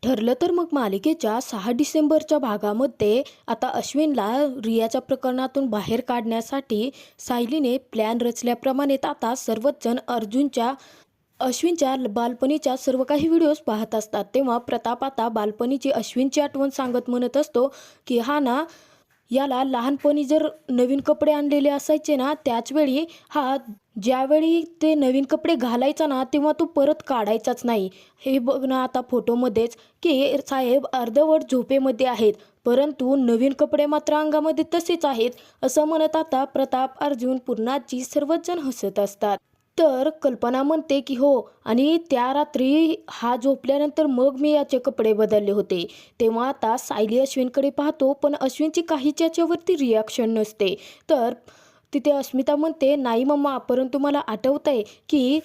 ठरलं तर मग मालिकेच्या 6 डिसेंबरच्या भागामध्ये आता अश्विनला रियाच्या प्रकरणातून बाहेर काढण्यासाठी सायलीने प्लॅन रचल्याप्रमाणे आता सर्वच जण अश्विनच्या बालपणीच्या सर्व काही व्हिडिओज पाहत असतात। तेव्हा प्रताप आता बालपणीची अश्विनची आठवण सांगत म्हणत असतो की हा ना, याला लहानपणी जर नवीन कपडे आणलेले असायचे ना, त्याचवेळी हा ज्यावेळी ते नवीन कपडे घालायचा ना, तेव्हा तो परत काढायचाच नाही। हे बघ ना आता फोटोमध्येच की साहेब अर्धवट झोपेमध्ये आहेत, परंतु नवीन कपडे मात्र अंगामध्ये तसेच आहेत, असं म्हणत आता प्रताप, अर्जुन, पूर्णाजी सर्वच जण हसत असतात। तर कल्पना म्हणते की हो, आणि त्या रात्री हा झोपल्यानंतर मग मी याचे कपडे बदलले होते। तेव्हा आता सायली अश्विनकडे पाहतो, पण अश्विनची काहीच याच्यावरती रिॲक्शन नसते। तर तिथे अस्मिता म्हणते, नाही मम्मा, परंतु मला आठवतंय की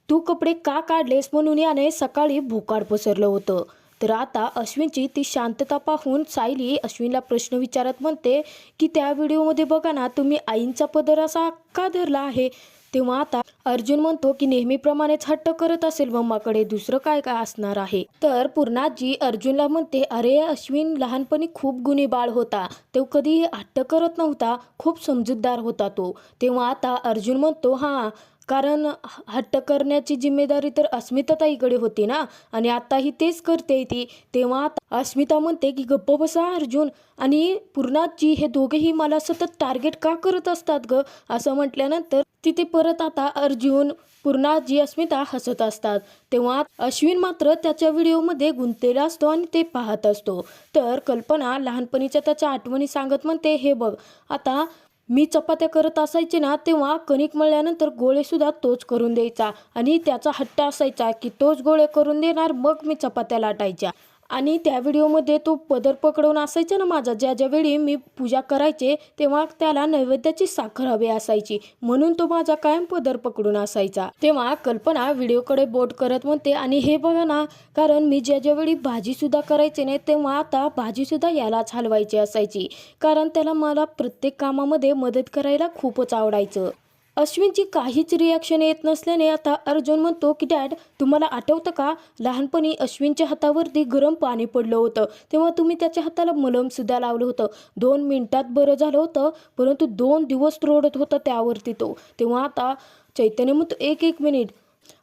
तू कपडे का काढलेस म्हणून याने सकाळी भोकाड पसरलं होतं। तर आता अश्विनची ती शांतता पाहून सायली अश्विनला प्रश्न विचारत म्हणते की त्या व्हिडिओमध्ये बघा ना, तुम्ही आईंचा पदर असा का धरला आहे? तेव्हा आता अर्जुन म्हणतो की नेहमीप्रमाणेच हट्ट करत असेल मम्माकडे, दुसरं काय काय असणार आहे। तर पूर्णाजी अर्जुनला म्हणते, अरे अश्विन लहानपणी खूप गुणी बाळ होता, तो कधी हट्ट करत नव्हता, खूप समजूतदार होता तो। तेव्हा आता अर्जुन म्हणतो, हां, कारण हट्ट करण्याची जिम्मेदारी तर अस्मिताताईकडे होती ना, आणि आताही तेच करते ती। तेव्हा अस्मिता म्हणते की गप्प बसा अर्जुन आणि पूर्णाजी, हे दोघेही मला सतत टार्गेट का करत असतात ग, असं म्हटल्यानंतर तिथे परत आता अर्जुन, पूर्णाजी, अस्मिता हसत असतात। तेव्हा अश्विन मात्र त्याच्या व्हिडिओमध्ये गुंतलेला असतो आणि ते पाहत असतो। तर कल्पना लहानपणीच्या त्याच्या आठवणी सांगत म्हणते, हे बघ, आता मी चपात्या करत असायचे ना, तेव्हा कणिक मळल्यानंतर गोळे सुद्धा तोच करून द्यायचा, आणि त्याचा हट्ट असायचा की तोच गोळे करून देणार, मग मी चपात्या लाटायच्या। आणि त्या व्हिडिओमध्ये तो पदर पकडून असायचा ना माझा, ज्या वेळी मी पूजा करायचे तेव्हा त्याला नैवेद्याची साखर हवी असायची, म्हणून तो माझा कायम पदर पकडून असायचा। तेव्हा कल्पना व्हिडिओकडे बोट करत म्हणते, आणि हे बघा ना, कारण मी ज्यावेळी भाजी सुद्धा करायचे नाही, तेव्हा आता भाजी सुद्धा यालाच हलवायची असायची, कारण त्याला मला प्रत्येक कामामध्ये मदत करायला खूपच आवडायचं। अश्विनची काहीच रिॲक्शन येत नसल्याने आता अर्जुन म्हणतो की डॅड, तुम्हाला आठवतं का, लहानपणी अश्विनच्या हातावरती गरम पाणी पडलं होतं, तेव्हा तुम्ही त्याच्या हाताला मलम सुद्धा लावलं होतं, 2 मिनिटात बरं झालं होतं, परंतु 2 दिवस रडत होता त्यावरती तो। तेव्हा आता चैतन्य म्हणतो, एक मिनिट,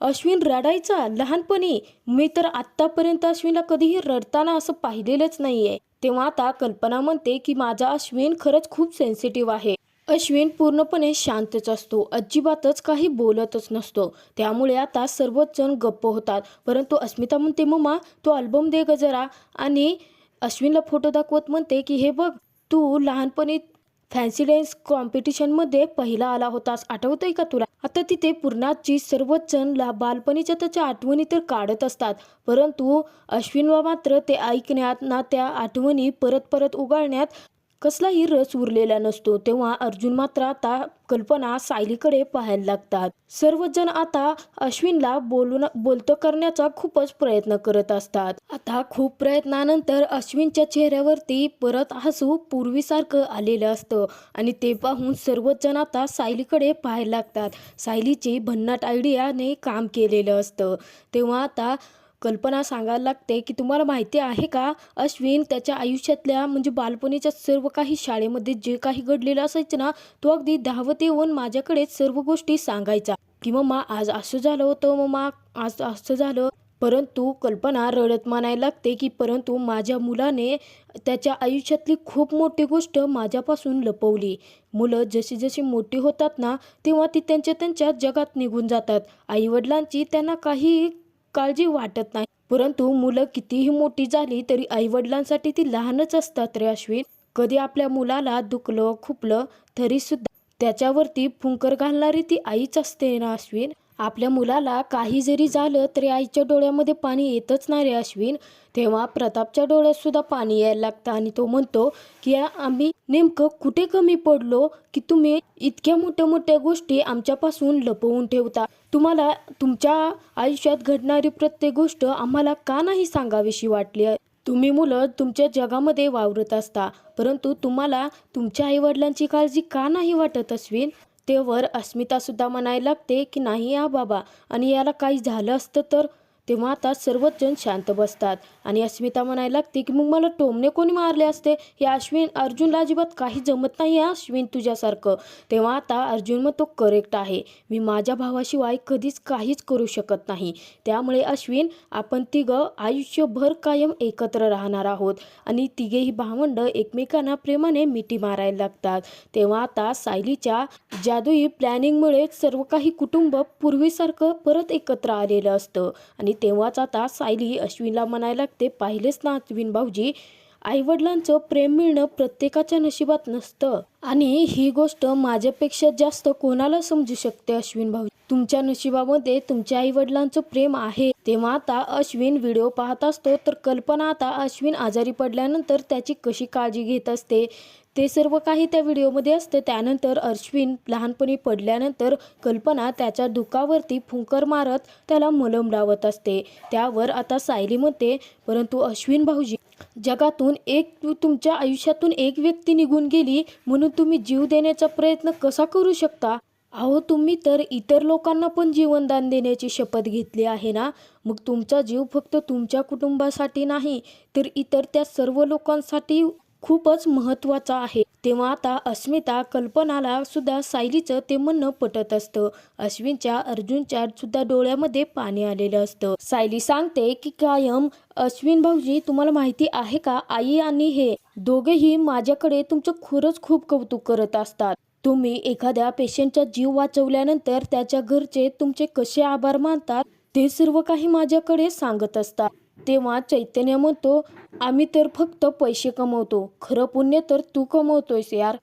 अश्विन रडायचा लहानपणी? मी तर आत्तापर्यंत अश्विनला कधीही रडताना असं पाहिलेलंच नाहीये। तेव्हा आता कल्पना म्हणते की माझा अश्विन खरंच खूप सेन्सिटिव्ह आहे। अश्विन पूर्णपणे शांतच असतो, अजिबातच काही बोलतच नसतो, त्यामुळे आता सर्वच जण गप्प होतात। परंतु अस्मिता म्हणते, मम्मा तो अल्बम दे ग जरा, आणि अश्विनला फोटो दाखवत म्हणते की हे बघ, तू लहानपणी फॅन्सी डान्स कॉम्पिटिशनमध्ये पहिला आला होतास, आठवतंय का तुला? आता तिथे पूर्णाची सर्वच जण बालपणीच्या त्याच्या आठवणी तर काढत असतात, परंतु अश्विनला मात्र ते ऐकण्यात ना त्या आठवणी परत परत उगाळण्यात कसलाही रस उरलेला नसतो। तेव्हा अर्जुन मात्र आता कल्पना सायलीकडे पाहायला लागतात। सर्वजण आता अश्विनला बोलतं करण्याचा खूपच प्रयत्न करत असतात। आता खूप प्रयत्नानंतर अश्विनच्या चेहऱ्यावरती परत हसू पूर्वीसारखं आलेलं असतं, आणि ते पाहून सर्वच जण आता सायलीकडे पाहायला लागतात। सायलीची भन्नाट आयडियाने काम केलेलं असतं। तेव्हा आता कल्पना सांगायला लागते की तुम्हाला माहिती आहे का, अश्विन त्याच्या आयुष्यातल्या म्हणजे बालपणीच्या सर्व काही शाळेमध्ये जे काही घडलेलं असायचं ना, तो अगदी धावत येऊन माझ्याकडे सर्व गोष्टी सांगायचा की मम्मा आज असं झालं होतं, मम्मा आज असं झालं। परंतु कल्पना रडत म्हणायला लागते की परंतु माझ्या मुलाने त्याच्या आयुष्यातली खूप मोठी गोष्ट माझ्यापासून लपवली। मुलं जशी जशी मोठी होतात ना, तेव्हा ती त्यांच्या जगात निघून जातात, आईवडिलांची त्यांना काही काळजी वाटत नाही, परंतु मुलं कितीही मोठी झाली तरी आईवडिलांसाठी ती लहानच असतात रे अश्विन। कधी आपल्या मुलाला दुखलं खुपलं तरी सुद्धा त्याच्यावरती फुंकर घालणारी ती आईच असते ना अश्विन। आपल्या मुलाला काही जरी झालं तरी आईच्या डोळ्यामध्ये पाणी येतच नाही रे अश्विन। तेव्हा प्रतापच्या डोळ्यात सुद्धा पाणी यायला लागतं, आणि तो म्हणतो की आम्ही नेमकं कुठे कमी पडलो की तुम्ही इतक्या मोठ्या मोठ्या गोष्टी आमच्यापासून लपवून ठेवता? तुम्हाला तुमच्या आयुष्यात घडणारी प्रत्येक गोष्ट आम्हाला का नाही सांगावीशी वाटली? तुम्ही मुलं तुमच्या जगामध्ये वावरत असता, परंतु तुम्हाला तुमच्या आईवडिलांची काळजी का नाही वाटत अश्विन? तेवर अस्मिता सुद्धा म्हणायला लागते की नाही बाबा, आणि याला काही झालं असतं तर? तेव्हा आता सर्वच जण शांत बसतात, आणि अस्मिता म्हणायला लागते की मग मला टोमणे कोणी मारले असते, या अर्जुनला अजिबात काही जमत नाही आहे अश्विन तुझ्यासारखं. तेव्हा आता अर्जुन मग तो करेक्ट आहे, मी माझ्या भावाशिवाय कधीच काहीच करू शकत नाही. त्यामुळे अश्विन आपण तिघं आयुष्यभर कायम एकत्र राहणार आहोत. आणि तिघेही भावंड एकमेकांना प्रेमाने मिठी मारायला लागतात. तेव्हा आता सायलीच्या जादुई प्लॅनिंगमुळे सर्व काही कुटुंब पूर्वीसारखं परत एकत्र आलेलं असतं. आणि तेव्हाच आता सायली अश्विनला म्हणायला लागते, पाहिलेच ना अश्विन भाऊजी, आईवडिलांचं प्रेम मिळणं प्रत्येकाच्या नशिबात नसतं आणि ही गोष्ट माझ्यापेक्षा जास्त कोणाला समजू शकते अश्विन भाऊ. तुमच्या नशिबामध्ये तुमच्या आईवडिलांचं प्रेम आहे. तेव्हा आता अश्विन व्हिडिओ पाहत असतो तर कल्पना आता अश्विन आजारी पडल्यानंतर त्याची कशी काळजी घेत असते ते सर्व काही त्या व्हिडिओमध्ये असते. त्यानंतर अश्विन लहानपणी पडल्यानंतर कल्पना त्याच्या दुखावरती फुंकर मारत त्याला मलम लावत असते. त्यावर आता सायली म्हणते, परंतु अश्विन भाऊजी, जगातून तुमच्या आयुष्यातून एक व्यक्ती निघून गेली म्हणून तुम्ही जीव देण्याचा प्रयत्न कसा करू शकता? अहो, तुम्ही तर इतर लोकांना पण जीवनदान देण्याची शपथ घेतली आहे ना. मग तुमचा जीव फक्त तुमच्या कुटुंबासाठी नाही तर इतर त्या सर्व लोकांसाठी खूपच महत्त्वाचा आहे. तेव्हा आता अस्मिता कल्पनाला सुद्धा सायलीचं ते म्हणणं पटत असतं. अश्विनच्या अर्जुनच्या सुद्धा डोळ्यामध्ये पाणी आलेलं असतं. सायली सांगते की कायम अश्विन भाऊजी, तुम्हाला माहिती आहे का, आई आणि हे दोघेही माझ्याकडे तुमचं खरंच खूप कौतुक करत असतात. तुम्ही एखाद्या पेशंटचा जीव वाचवल्यानंतर त्याच्या घरचे तुमचे कसे आभार मानतात ते सर्व काही माझ्याकडे सांगत असतात. तेव्हा चैतन्य म्हणतो, आम्ही तर फक्त पैसे कमवतो, खरं पुण्य तर तू कमवतोयस यार.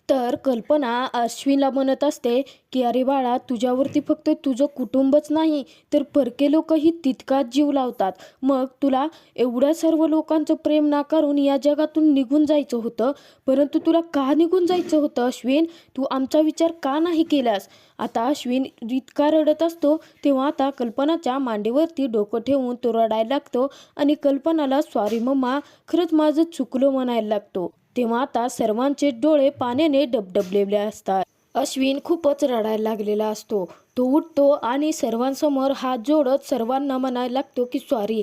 तर कल्पना अश्विनला म्हणत असते की अरे बाळा, तुझ्यावरती फक्त तुझं कुटुंबच नाही तर परके लोकही तितकाच जीव लावतात. मग तुला एवढ्या सर्व लोकांचं प्रेम नाकारून या जगातून निघून जायचं होतं, परंतु तुला का निघून जायचं होतं अश्विन? तू आमचा विचार का नाही केलास? आता अश्विन इतका रडत असतो. तेव्हा आता कल्पनाच्या मांडीवरती डोकं ठेवून तो रडायला लागतो आणि कल्पनाला सॉरी मम्मा, खरंच माझं चुकलं म्हणायला लागतो. तेव्हा आता सर्वांचे डोळे पाण्याने डबडबलेले असतात. अश्विन खूपच रडायला लागलेला असतो. तो उठतो आणि सर्वांसमोर हात जोडत सर्वांना म्हणायला लागतो की सॉरी,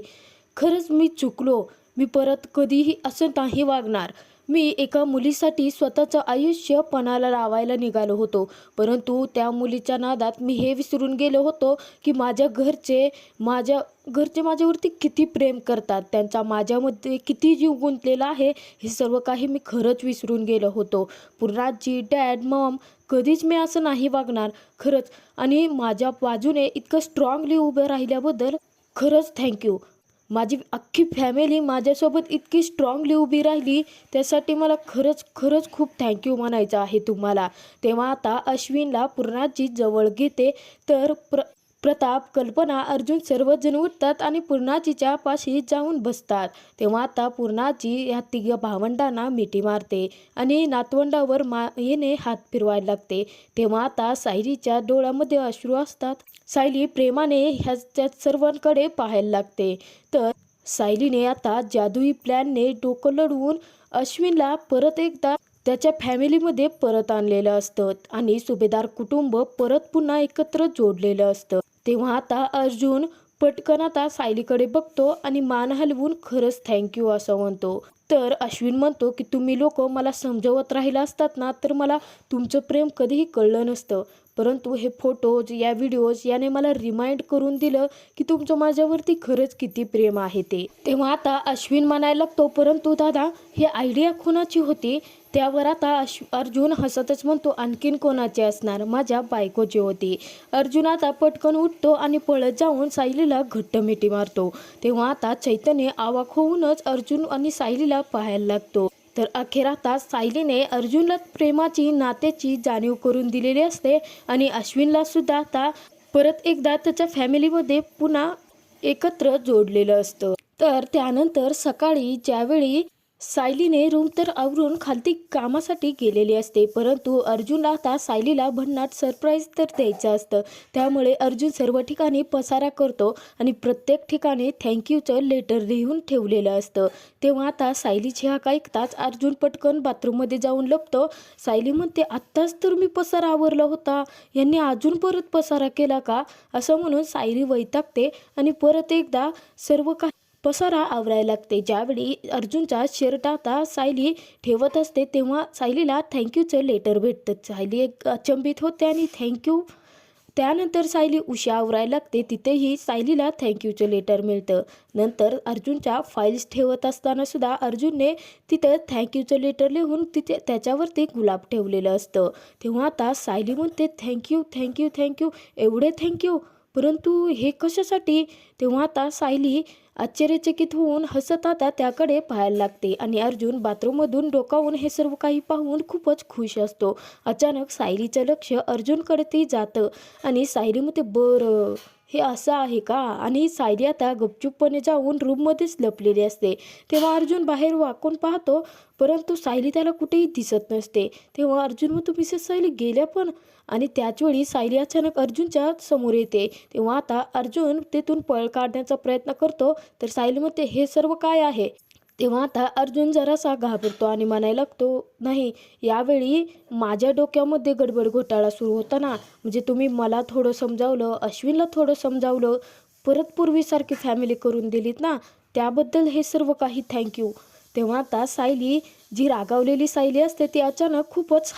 खरंच मी चुकलो, मी परत कधीही असं नाही वागणार. मी एका मुलीसाठी स्वतःचं आयुष्य पणाला लावायला निघालो होतो, परंतु त्या मुलीच्या नादात मी हे विसरून गेलो होतो की माझ्या घरचे माझ्यावरती किती प्रेम करतात, त्यांचा माझ्यामध्ये किती जीव गुंतलेला आहे, हे सर्व काही मी खरंच विसरून गेलो होतो. पूर्णाजी, डॅड, मॉम, कधीच मी असं नाही वागणार खरंच. आणि माझ्या बाजूने इतकं स्ट्रॉंगली उभं राहिल्याबद्दल खरंच थँक्यू. माझी अख्खी फॅमिली माझ्यासोबत इतकी स्ट्रॉंगली उभी राहिली, त्यासाठी मला खरंच खरंच खूप थँक्यू म्हणायचं आहे तुम्हाला. तेव्हा आता अश्विनला पूर्णाजी जवळ घेते तर प्रताप, कल्पना, अर्जुन सर्वजण उठतात आणि पूर्णाजीच्या पाशी जाऊन बसतात. तेव्हा आता पूर्णाजी ह्या तिघ भावंडांना मिठी मारते आणि नातवंडावर मायेने हात फिरवायला लागते. तेव्हा आता सायलीच्या डोळ्यामध्ये अश्रू असतात. सायली प्रेमाने ह्या सर्वांकडे पाहायला लागते. तर सायलीने आता जादुई प्लॅनने डोकं लढवून अश्विनला परत एकदा त्याच्या फॅमिलीमध्ये परत आणलेलं असतं आणि सुभेदार कुटुंब परत पुन्हा एकत्र जोडलेलं असतं. तेव्हा आता अर्जुन पटकन आता सायलीकडे बघतो आणि मान हलवून खरंच थँक्यू असं म्हणतो. तर अश्विन म्हणतो की तुम्ही लोक मला समजवत राहिला असतात ना तर मला तुमचं प्रेम कधीही कळलं नसतं, परंतु हे फोटोज, या व्हिडिओज याने मला रिमाइंड करून दिलं की तुमचं माझ्यावरती खरंच किती प्रेम आहे ते. तेव्हा आता अश्विन म्हणायला लागतो, परंतु दादा, ही आयडिया कोणाची होती? त्यावर आता अर्जुन हसतच म्हणतो, आणखीन कोणाची असणार, माझ्या बायकोची होती. अर्जुन आता पटकन उठतो आणि पळत जाऊन सायलीला घट्ट मिठी मारतो. तेव्हा आता चैतन्य अवाक होऊनच अर्जुन आणि सायलीला पाहायला लागतो. तर अखेर आता सायलीने अर्जुनला प्रेमाची, नात्याची जाणीव करून दिलेली असते आणि अश्विनला सुद्धा आता परत एकदा त्याच्या फॅमिलीमध्ये पुन्हा एकत्र जोडलेलं असतं. तर त्यानंतर सकाळी ज्यावेळी सायलीने रूम तर आवरून खालती कामासाठी गेलेली असते, परंतु अर्जुनला आता सायलीला भन्नाट सरप्राईज तर द्यायचं असतं. त्यामुळे अर्जुन सर्व ठिकाणी पसारा करतो आणि प्रत्येक ठिकाणी थँक्यूचं लेटर लिहून ठेवलेलं असतं. तेव्हा आता सायलीची हाक ऐकताच अर्जुन पटकन बाथरूममध्ये जाऊन लपतो. सायली म्हणते, आत्ताच तर मी पसारा आवरला होता, यांनी अजून परत पसारा केला का? असं म्हणून सायली वैतागते आणि परत एकदा सर्व काही पसारा आवरायला लागते. ज्यावेळी अर्जुनचा शर्ट आता सायली ठेवत असते तेव्हा सायलीला थँक्यूचं लेटर भेटतं. सायली एक अचंबित होते आणि थँक्यू. त्यानंतर सायली उशी आवरायला लागते. तिथेही सायलीला थँक्यूचं लेटर मिळतं. नंतर अर्जुनच्या फाईल्स ठेवत असताना सुद्धा अर्जुनने तिथं थँक्यूचं लेटर लिहून तिथे त्याच्यावरती गुलाब ठेवलेलं असतं. तेव्हा आता सायली म्हणते थँक्यू थँक्यू थँक्यू, एवढे थँक्यू, परंतु हे कशासाठी? तेव्हा आता सायली आश्चर्यचकित होऊन हसत आता त्याकडे पाहायला लागते आणि अर्जुन बाथरूममधून डोकावून हे सर्व काही पाहून खूपच खुश असतो. अचानक सायलीचं लक्ष अर्जुनकडे जातं आणि सायली म्हणते बरं हे असं आहे का? आणि सायली आता गपचूपपणे जाऊन रूममध्येच लपलेली असते. तेव्हा अर्जुन बाहेर वाकून पाहतो, परंतु सायली त्याला कुठेही दिसत नसते. तेव्हा अर्जुन म्हणतो मिसेस सायली गेल्या पण. आणि त्याचवेळी सायली अचानक अर्जुनच्या समोर येते. तेव्हा आता अर्जुन तिथून पळ काढण्याचा प्रयत्न करतो, तर सायली म्हणते हे सर्व काय आहे? तेव्हा आता अर्जुन जरासा घाबरतो आणि म्हणायला लागतो, नाही, यावेळी माझ्या डोक्यामध्ये गडबड घोटाळा सुरू होता ना, म्हणजे तुम्ही मला थोडं समजावलं, अश्विनला थोडं समजावलं, परत पूर्वीसारखी फॅमिली करून दिलीत ना, त्याबद्दल हे सर्व काही थँक्यू. तेव्हा आता सायली, जी रागावलेली सायली असते ती अचानक खूपच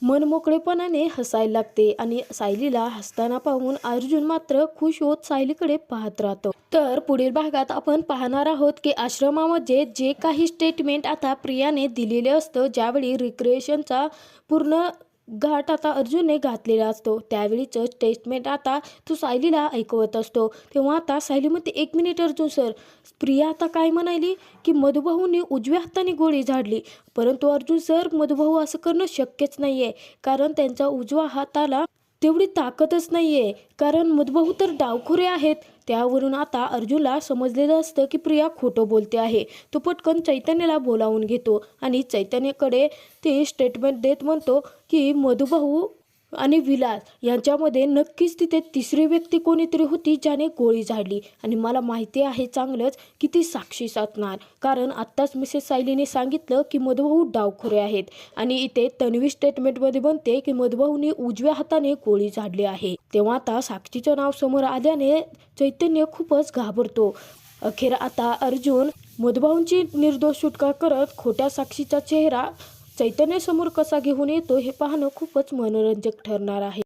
मनमोकळेपणाने हसायला लागते आणि सायलीला हसताना पाहून अर्जुन मात्र खुश होत सायलीकडे पाहत राहतो. तर पुढील भागात आपण पाहणार आहोत की आश्रमामध्ये जे काही स्टेटमेंट आता प्रियाने दिलेले असतं, ज्यावेळी रिक्रिएशनचा पूर्ण घाट आता अर्जुनने घातलेला असतो, त्यावेळीचं स्टेटमेंट आता तो सायलीला ऐकवत असतो. तेव्हा आता सायली म्हणते एक मिनिट अर्जुन सर, प्रिया आता काय म्हणाली की मधुभाऊंनी उजव्या हाताने गोळी झाडली, परंतु अर्जुन सर मधुभाऊ असं करणं शक्यच नाही आहे, कारण त्यांच्या उजव्या हाताला तेवढी ताकदच नाही आहे, कारण मधुभाऊ तर डावखुरे आहेत. त्यावरून आता अर्जुनला समजलेलं असतं की प्रिया खोटं बोलते आहे. तो पटकन चैतन्याला बोलावून घेतो आणि चैतन्याकडे ते स्टेटमेंट देत म्हणतो की मधुभाऊ आणि विलास यांच्यामध्ये नक्कीच तिथे तिसरी व्यक्ती कोणीतरी होती ज्याने गोळी झाडली आणि मला माहिती आहे चांगलंच की ती साक्षी असणार, कारण आत्ताच मिसेस सायलीने सांगितलं की मधुभाऊ डावखुरे आहेत आणि इथे तन्वी स्टेटमेंटमध्ये बनते की मधुभाऊनी उजव्या हाताने गोळी झाडली आहे. तेव्हा आता साक्षीचं नाव समोर आल्याने चैतन्य खूपच घाबरतो. अखेर आता अर्जुन मधुभाऊंची निर्दोष सुटका करत खोट्या साक्षीचा चेहरा चैतन्यासमोर कसा घेऊन येतो हे पाहणं खूपच मनोरंजक ठरणार आहे.